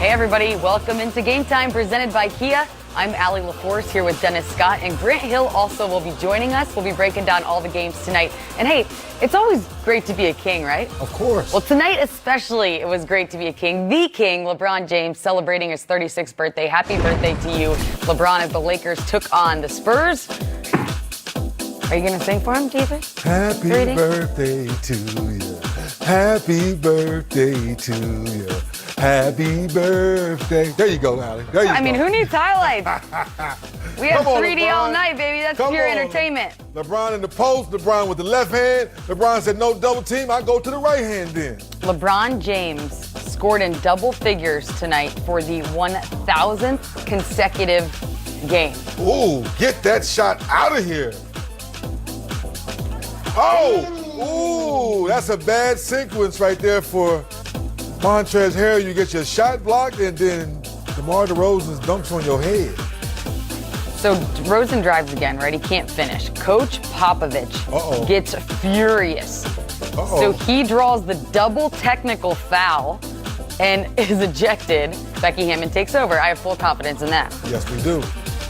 Hey everybody, welcome into Game Time presented by Kia. I'm Allie LaForce here with Dennis Scott, and Grant Hill also will be joining us. We'll be breaking down all the games tonight. And hey, it's always great to be a king, right? Of course. Well, tonight especially, it was great to be a king. The king, LeBron James, celebrating his 36th birthday. Happy birthday to you, LeBron, as the Lakers took on the Spurs. Are you going to sing for him, do you think? Happy birthday to you. Happy birthday to you. Happy birthday. There you go, Allie. There you go. I mean, who needs highlights? We have 3D LeBron. all night, baby. That's pure entertainment. LeBron in the post, LeBron with the left hand. LeBron said, no double team, I go to the right hand then. LeBron James scored in double figures tonight for the 1,000th consecutive game. Ooh, get that shot out of here. Oh, ooh, that's a bad sequence right there for Montrezl Harrell. You get your shot blocked, and then DeMar DeRozan dunks on your head. So DeRozan drives again, right? He can't finish. Coach Popovich gets furious. So he draws the double technical foul and is ejected. Becky Hammon takes over. I have full confidence in that. Yes, we do.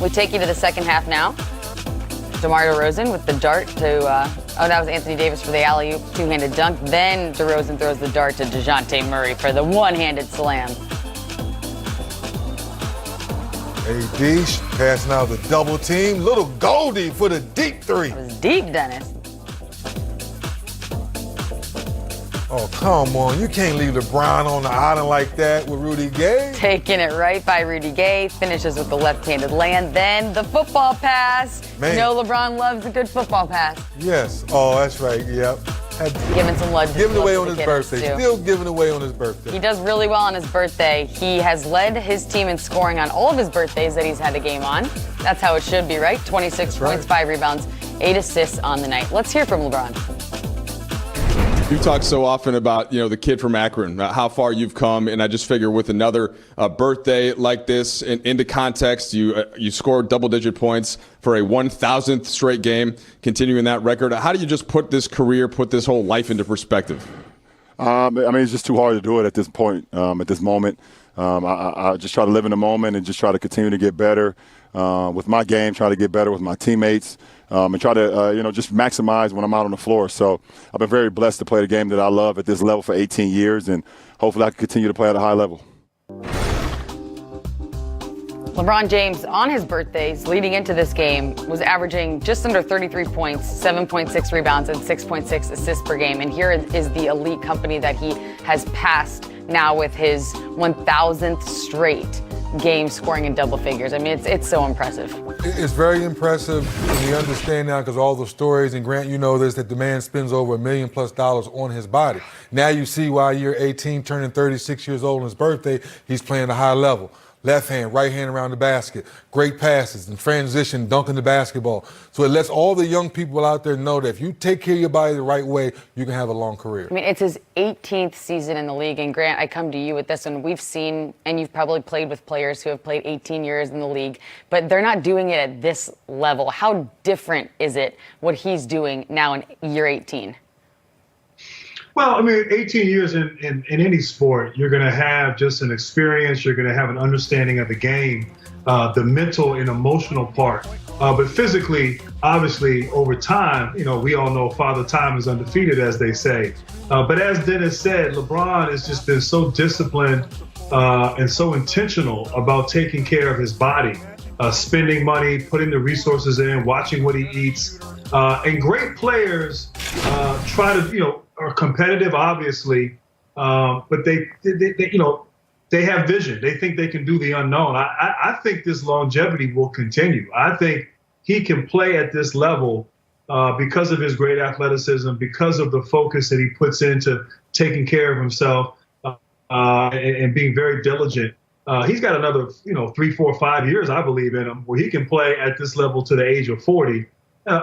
We take you to the second half now. DeMar DeRozan with the dart to, that was Anthony Davis for the alley-oop, two-handed dunk. Then DeRozan throws the dart to DeJounte Murray for the one-handed slam. AD passing out the double team. Little Goldie for the deep three. It was deep, Dennis. Oh, come on. You can't leave LeBron on the island like that with Rudy Gay. Taking it right by Rudy Gay. Finishes with the left-handed land. Then the football pass. Man. You know LeBron loves a good football pass. Yes. Oh, that's right. Yep. Giving some love. Giving away on his birthday. Still giving away on his birthday. He does really well on his birthday. He has led his team in scoring on all of his birthdays that he's had a game on. That's how it should be, right? 26 points, 5 rebounds, 8 assists on the night. Let's hear from LeBron. You talk so often about, the kid from Akron, how far you've come, and I just figure with another birthday like this, into context, you scored double-digit points for a 1,000th straight game, continuing that record. How do you just put this career, put this whole life into perspective? It's just too hard to do it at this point, at this moment. I just try to live in the moment and just try to continue to get better with my game, try to get better with my teammates. And try to, just maximize when I'm out on the floor. So I've been very blessed to play the game that I love at this level for 18 years, and hopefully I can continue to play at a high level. LeBron James, on his birthdays, leading into this game, was averaging just under 33 points, 7.6 rebounds, and 6.6 assists per game. And here is the elite company that he has passed now with his 1,000th straight game scoring in double figures. I mean, it's so impressive. It's very impressive, and you understand now because all the stories, and Grant, you know this, that the man spends over $1 million+ on his body. Now you see why you're 18, turning 36 years old on his birthday, he's playing a high level. Left hand, right hand around the basket, great passes, and transition, dunking the basketball. So it lets all the young people out there know that if you take care of your body the right way, you can have a long career. I mean, it's his 18th season in the league. And Grant, I come to you with this one. We've seen, and you've probably played with players who have played 18 years in the league, but they're not doing it at this level. How different is it what he's doing now in year 18? Well, 18 years in any sport, you're going to have just an experience. You're going to have an understanding of the game, the mental and emotional part. But physically, obviously, over time, we all know Father Time is undefeated, as they say. But as Dennis said, LeBron has just been so disciplined and so intentional about taking care of his body, spending money, putting the resources in, watching what he eats. And great players try to, are competitive, obviously, but they have vision. They think they can do the unknown. I think this longevity will continue. I think he can play at this level because of his great athleticism, because of the focus that he puts into taking care of himself and being very diligent. He's got another, 3, 4, 5 years, I believe, in him, where he can play at this level to the age of 40.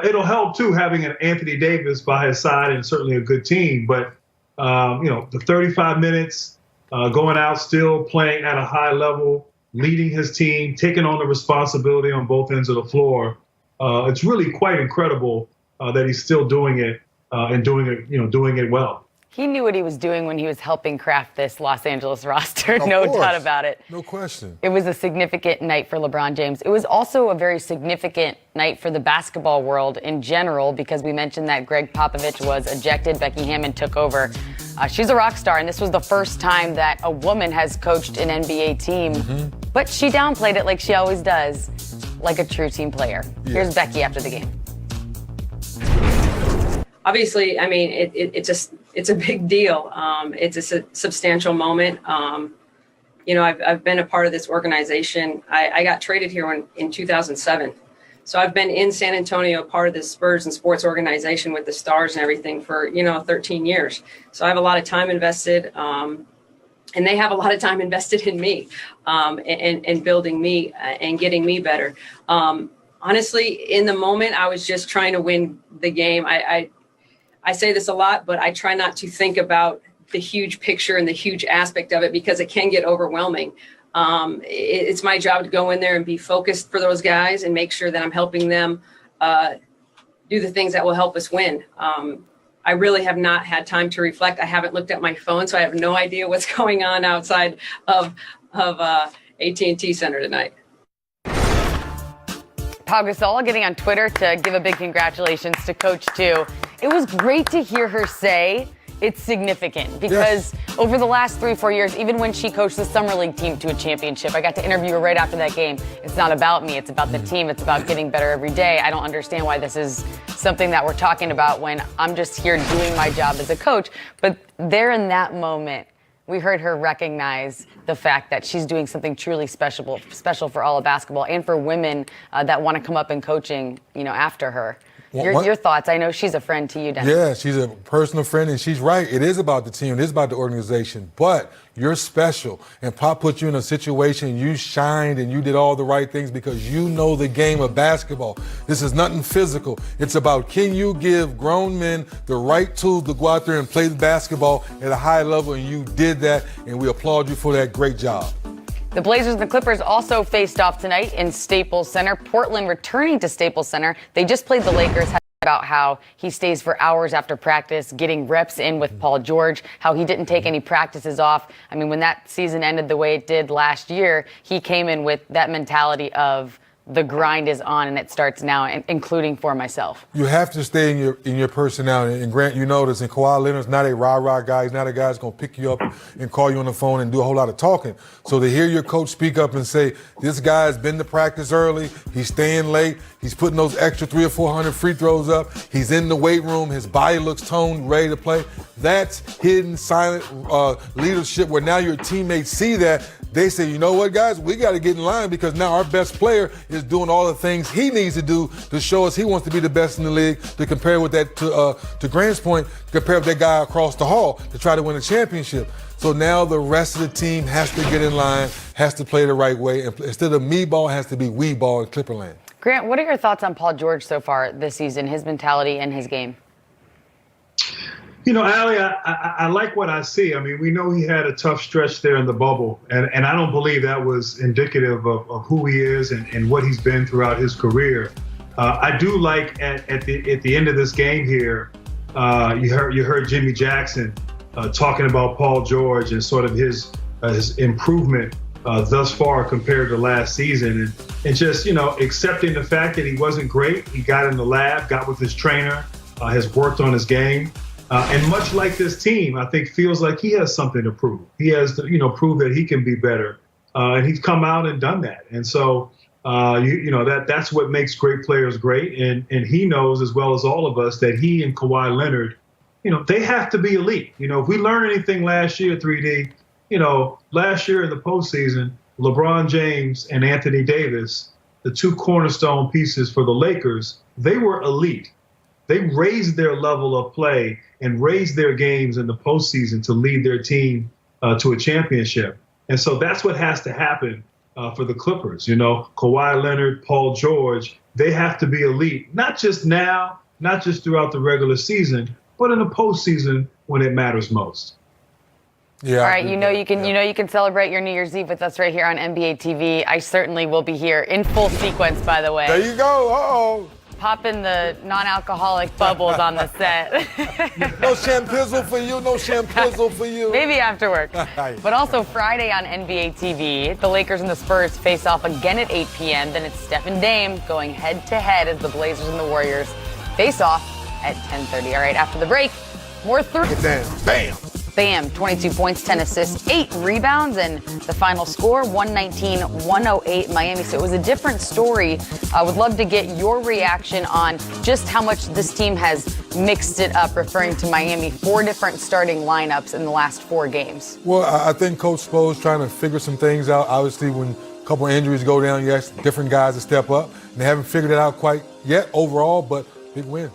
It'll help, too, having an Anthony Davis by his side and certainly a good team. But, the 35 minutes, going out still playing at a high level, leading his team, taking on the responsibility on both ends of the floor. It's really quite incredible that he's still doing it and doing it well. He knew what he was doing when he was helping craft this Los Angeles roster, Of no course. doubt about it. No question. It was a significant night for LeBron James. It was also a very significant night for the basketball world in general because we mentioned that Greg Popovich was ejected, Becky Hammon took over. She's a rock star, and this was the first time that a woman has coached an NBA team, but she downplayed it like she always does, like a true team player. Here's Becky after the game. Obviously, I mean, it's a big deal. It's a substantial moment. I've been a part of this organization. I got traded here in 2007. So I've been in San Antonio, part of the Spurs and sports organization with the Stars and everything for, 13 years. So I have a lot of time invested, and they have a lot of time invested in me, and building me and getting me better. Honestly, in the moment, I was just trying to win the game. I say this a lot, but I try not to think about the huge picture and the huge aspect of it because it can get overwhelming. It's my job to go in there and be focused for those guys and make sure that I'm helping them do the things that will help us win. I really have not had time to reflect. I haven't looked at my phone, so I have no idea what's going on outside of AT&T Center tonight. Pau Gasol getting on Twitter to give a big congratulations to Coach 2. It was great to hear her say it's significant because over the last 3-4 years, even when she coached the Summer League team to a championship, I got to interview her right after that game. It's not about me. It's about the team. It's about getting better every day. I don't understand why this is something that we're talking about when I'm just here doing my job as a coach. But there in that moment, we heard her recognize the fact that she's doing something truly special for all of basketball and for women that want to come up in coaching, after her. Your thoughts? I know she's a friend to you, Dennis. Yeah, she's a personal friend, and she's right. It is about the team. It is about the organization. But you're special, and Pop put you in a situation, you shined, and you did all the right things because you know the game of basketball. This is nothing physical. It's about can you give grown men the right tools to go out there and play the basketball at a high level, and you did that, and we applaud you for that great job. The Blazers and the Clippers also faced off tonight in Staples Center. Portland returning to Staples Center. They just played the Lakers. About how he stays for hours after practice, getting reps in with Paul George, how he didn't take any practices off. I mean, when that season ended the way it did last year, he came in with that mentality of the grind is on and it starts now, including for myself. You have to stay in your personality. And Grant, you know this, and Kawhi Leonard's not a rah-rah guy. He's not a guy that's going to pick you up and call you on the phone and do a whole lot of talking. So to hear your coach speak up and say, this guy's been to practice early, he's staying late, he's putting those extra 300 or 400 free throws up, he's in the weight room, his body looks toned, ready to play. That's hidden, silent leadership where now your teammates see that. They say, you know what, guys, we got to get in line because now our best player is doing all the things he needs to do to show us he wants to be the best in the league, to compare with that, to Grant's point, compare with that guy across the hall to try to win a championship. So now the rest of the team has to get in line, has to play the right way. And instead of me ball, it has to be we ball in Clipperland. Grant, what are your thoughts on Paul George so far this season, his mentality and his game? Allie, I like what I see. I mean, we know he had a tough stretch there in the bubble, and I don't believe that was indicative of who he is and what he's been throughout his career. I do like at the end of this game here, you heard Jimmy Jackson talking about Paul George and sort of his improvement thus far compared to last season, and just accepting the fact that he wasn't great. He got in the lab, got with his trainer, has worked on his game. And much like this team, I think feels like he has something to prove. He has to, prove that he can be better. And he's come out and done that. And so, that's what makes great players great. And he knows as well as all of us that he and Kawhi Leonard, they have to be elite. If we learned anything last year, 3D, last year in the postseason, LeBron James and Anthony Davis, the two cornerstone pieces for the Lakers, they were elite. They raised their level of play and raised their games in the postseason to lead their team to a championship. And so that's what has to happen for the Clippers. Kawhi Leonard, Paul George, they have to be elite, not just now, not just throughout the regular season, but in the postseason when it matters most. Yeah. All right, you can celebrate your New Year's Eve with us right here on NBA TV. I certainly will be here in full sequence, by the way. There you go. Uh-oh. popping the non-alcoholic bubbles on the set. No champizzle for you, no champizzle for you. Maybe after work. But also Friday on NBA TV, the Lakers and the Spurs face off again at 8 p.m. Then it's Steph and Dame going head-to-head as the Blazers and the Warriors face off at 10:30. All right, after the break, more three. Bam! Bam, 22 points, 10 assists, 8 rebounds, and the final score, 119-108 Miami. So it was a different story. I would love to get your reaction on just how much this team has mixed it up, referring to Miami, 4 different starting lineups in the last 4 games. Well, I think Coach Spo's trying to figure some things out. Obviously, when a couple of injuries go down, you ask different guys to step up. And they haven't figured it out quite yet overall, but big win.